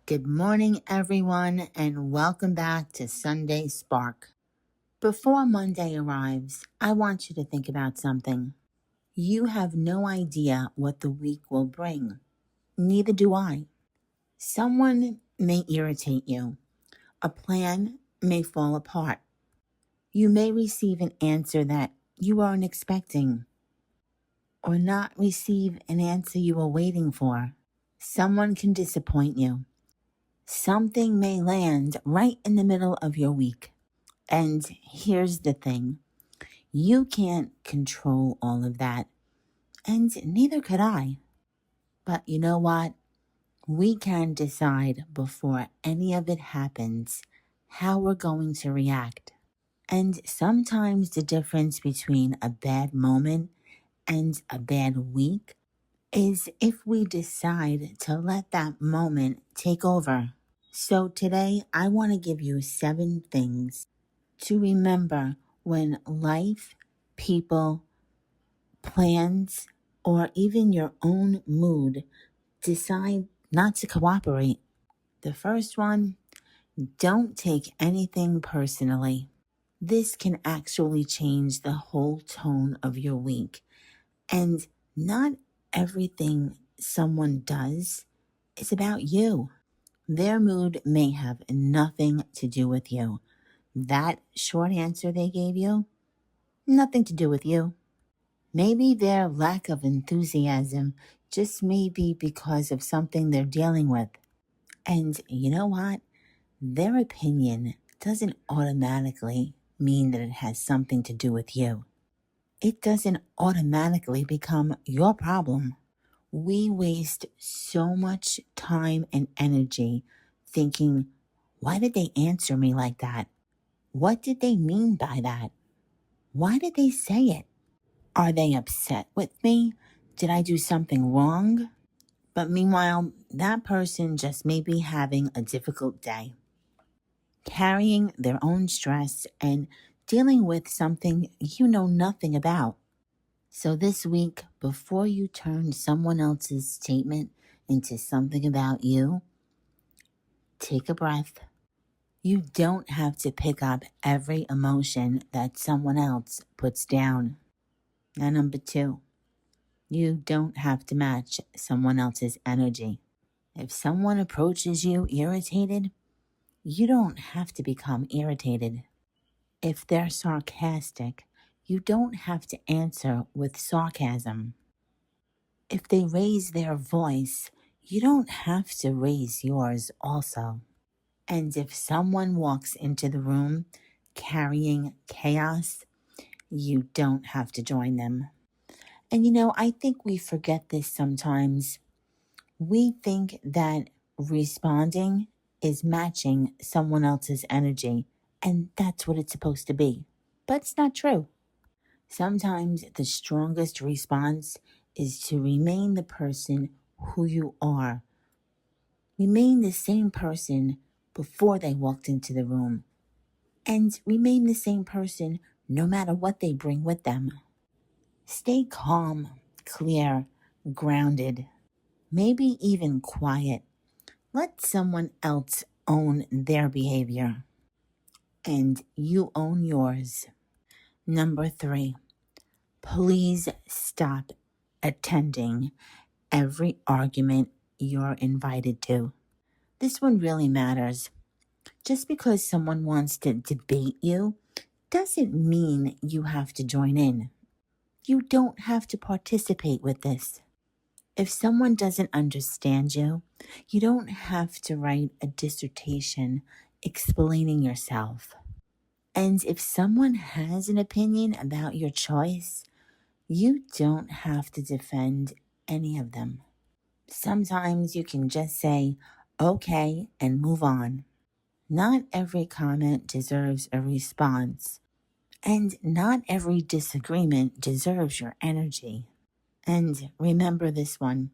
Good morning, everyone, and welcome back to Sunday Spark. Before Monday arrives, I want you to think about something. You have no idea what the week will bring. Neither do I. Someone may irritate you. A plan may fall apart. You may receive an answer that you weren't expecting, or not receive an answer you were waiting for. Someone can disappoint you. Something may land right in the middle of your week. And here's the thing. You can't control all of that. And neither could I. But you know what? We can decide before any of it happens how we're going to react. And sometimes the difference between a bad moment and a bad week is if we decide to let that moment take over. So today I want to give you 7 things to remember when life, people, plans, or even your own mood decide not to cooperate. The first one, don't take anything personally. This can actually change the whole tone of your week. And not everything someone does is about you. Their mood may have nothing to do with you. That short answer they gave you, nothing to do with you. Maybe their lack of enthusiasm just may be because of something they're dealing with. And you know what? Their opinion doesn't automatically mean that it has something to do with you. It doesn't automatically become your problem. We waste so much time and energy thinking, why did they answer me like that? What did they mean by that? Why did they say it? Are they upset with me? Did I do something wrong? But meanwhile, that person just may be having a difficult day, carrying their own stress and dealing with something you know nothing about. So this week, before you turn someone else's statement into something about you, take a breath. You don't have to pick up every emotion that someone else puts down. And number 2, you don't have to match someone else's energy. If someone approaches you irritated, you don't have to become irritated. If they're sarcastic, you don't have to answer with sarcasm. If they raise their voice, you don't have to raise yours also. And if someone walks into the room carrying chaos, you don't have to join them. And I think we forget this sometimes. We think that responding is matching someone else's energy, and that's what it's supposed to be. But it's not true. Sometimes the strongest response is to remain the person who you are. Remain the same person before they walked into the room, and remain the same person no matter what they bring with them. Stay calm, clear, grounded, maybe even quiet. Let someone else own their behavior, and you own yours. Number 3, please stop attending every argument you're invited to. This one really matters. Just because someone wants to debate you doesn't mean you have to join in. You don't have to participate with this. If someone doesn't understand you, you don't have to write a dissertation explaining yourself. And if someone has an opinion about your choice, you don't have to defend any of them. Sometimes you can just say, okay, and move on. Not every comment deserves a response, and not every disagreement deserves your energy. And remember this one,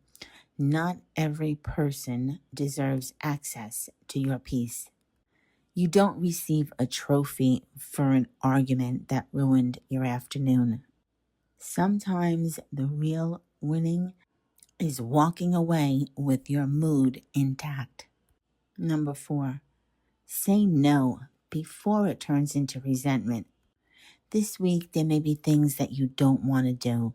not every person deserves access to your peace. You don't receive a trophy for an argument that ruined your afternoon. Sometimes the real winning is walking away with your mood intact. Number 4, say no before it turns into resentment. This week, there may be things that you don't want to do.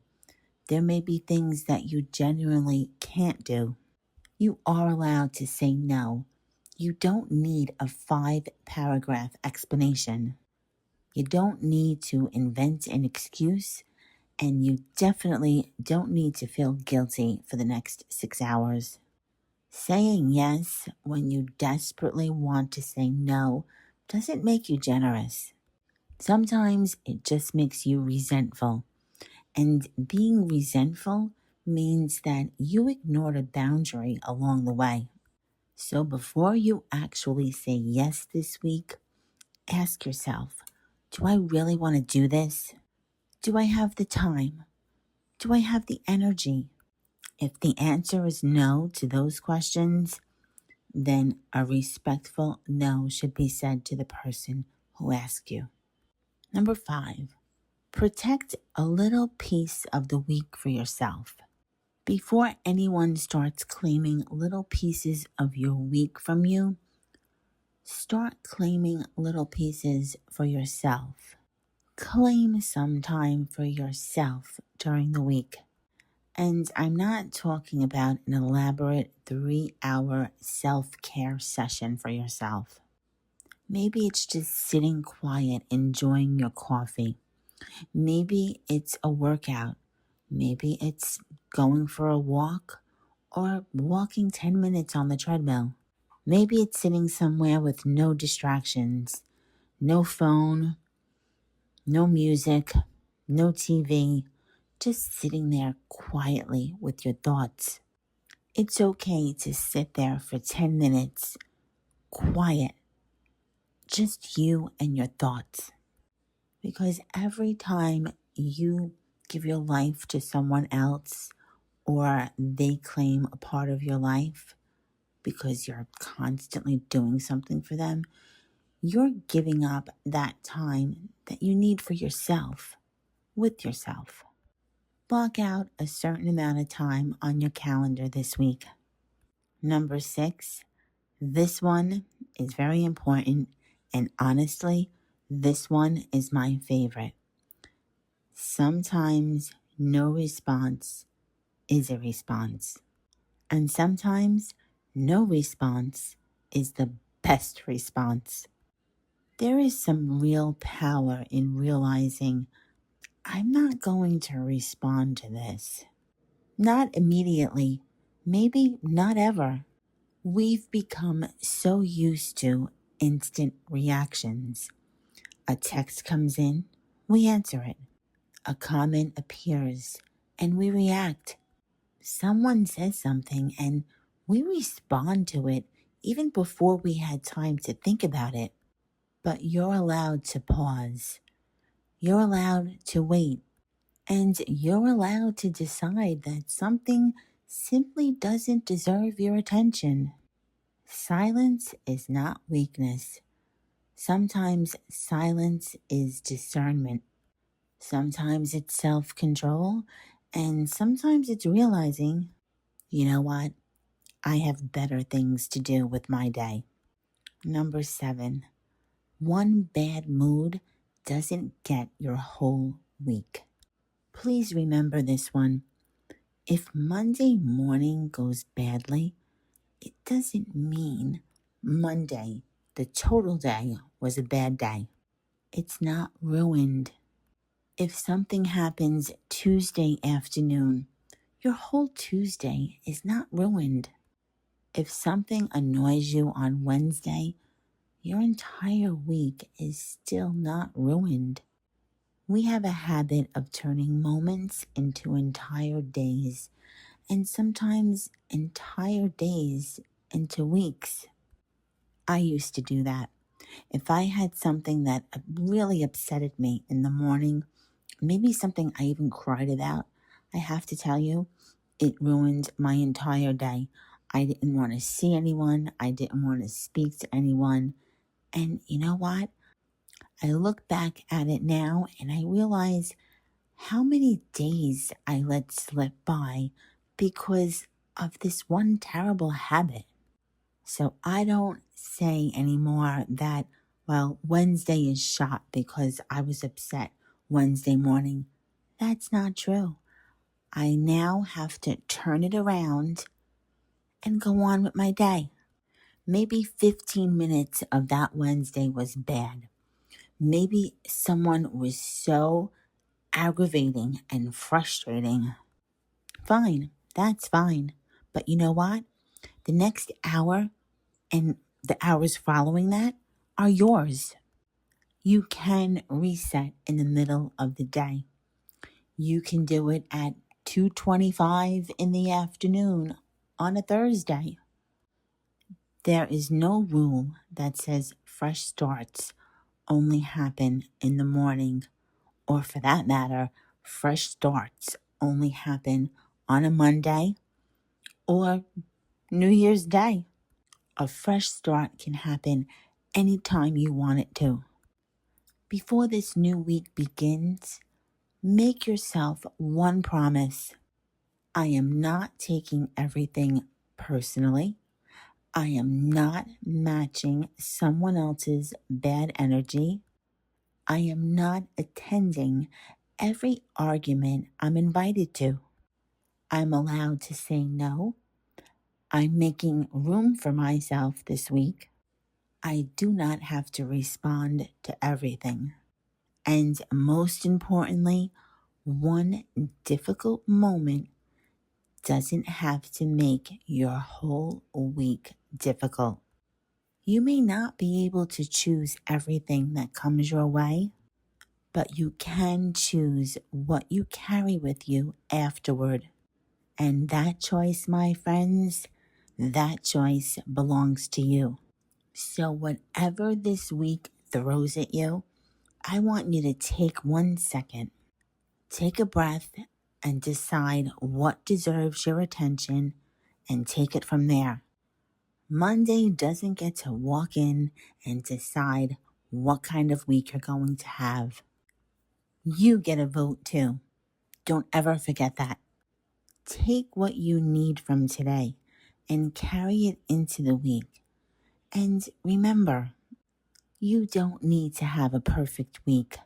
There may be things that you genuinely can't do. You are allowed to say no. You don't need a 5-paragraph explanation. You don't need to invent an excuse, and you definitely don't need to feel guilty for the next 6 hours. Saying yes when you desperately want to say no doesn't make you generous. Sometimes it just makes you resentful. And being resentful means that you ignored a boundary along the way. So before you actually say yes this week, ask yourself, do I really want to do this? Do I have the time? Do I have the energy? If the answer is no to those questions, then a respectful no should be said to the person who asked you. Number 5, protect a little piece of the week for yourself. Before anyone starts claiming little pieces of your week from you, start claiming little pieces for yourself. Claim some time for yourself during the week. And I'm not talking about an elaborate 3-hour self-care session for yourself. Maybe it's just sitting quiet, enjoying your coffee. Maybe it's a workout. Maybe it's going for a walk or walking 10 minutes on the treadmill. Maybe it's sitting somewhere with no distractions, no phone, no music, no TV, just sitting there quietly with your thoughts. It's okay to sit there for 10 minutes, quiet, just you and your thoughts. Because every time you give your life to someone else or they claim a part of your life because you're constantly doing something for them, you're giving up that time that you need for yourself, with yourself. Block out a certain amount of time on your calendar this week. Number 6, this one is very important, and honestly, this one is my favorite. Sometimes no response is a response, and sometimes no response is the best response. There is some real power in realizing I'm not going to respond to this. Not immediately, maybe not ever. We've become so used to instant reactions. A text comes in, we answer it. A comment appears, and we react. Someone says something, and we respond to it even before we had time to think about it. But you're allowed to pause. You're allowed to wait. And you're allowed to decide that something simply doesn't deserve your attention. Silence is not weakness. Sometimes silence is discernment. Sometimes it's self-control, and sometimes it's realizing, you know what? I have better things to do with my day. Number 7, one bad mood doesn't get your whole week. Please remember this one. If Monday morning goes badly, it doesn't mean Monday, the total day, was a bad day. It's not ruined. If something happens Tuesday afternoon, your whole Tuesday is not ruined. If something annoys you on Wednesday, your entire week is still not ruined. We have a habit of turning moments into entire days, and sometimes entire days into weeks. I used to do that. If I had something that really upsetted me in the morning, maybe something I even cried about, I have to tell you, it ruined my entire day. I didn't want to see anyone. I didn't want to speak to anyone. And you know what? I look back at it now and I realize how many days I let slip by because of this one terrible habit. So I don't say anymore that, well, Wednesday is shot because I was upset Wednesday morning. That's not true. I now have to turn it around and go on with my day. Maybe 15 minutes of that Wednesday was bad. Maybe someone was so aggravating and frustrating. Fine, that's fine. But you know what? The next hour and the hours following that are yours. You can reset in the middle of the day. You can do it at 2:25 in the afternoon on a Thursday. There is no rule that says fresh starts only happen in the morning, or for that matter, fresh starts only happen on a Monday or New Year's Day. A fresh start can happen anytime you want it to. Before this new week begins, make yourself one promise. I am not taking everything personally. I am not matching someone else's bad energy. I am not attending every argument I'm invited to. I'm allowed to say no. I'm making room for myself this week. I do not have to respond to everything. And most importantly, one difficult moment doesn't have to make your whole week difficult. You may not be able to choose everything that comes your way, but you can choose what you carry with you afterward. And that choice, my friends, that choice belongs to you. So whatever this week throws at you, I want you to take 1 second, take a breath, and decide what deserves your attention and take it from there. Monday doesn't get to walk in and decide what kind of week you're going to have. You get a vote too. Don't ever forget that. Take what you need from today and carry it into the week. And remember, you don't need to have a perfect week.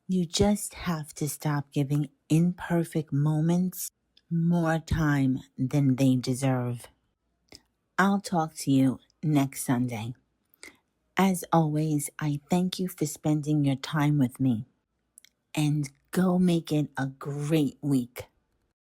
You just have to stop giving imperfect moments more time than they deserve. I'll talk to you next Sunday. As always, I thank you for spending your time with me. And go make it a great week.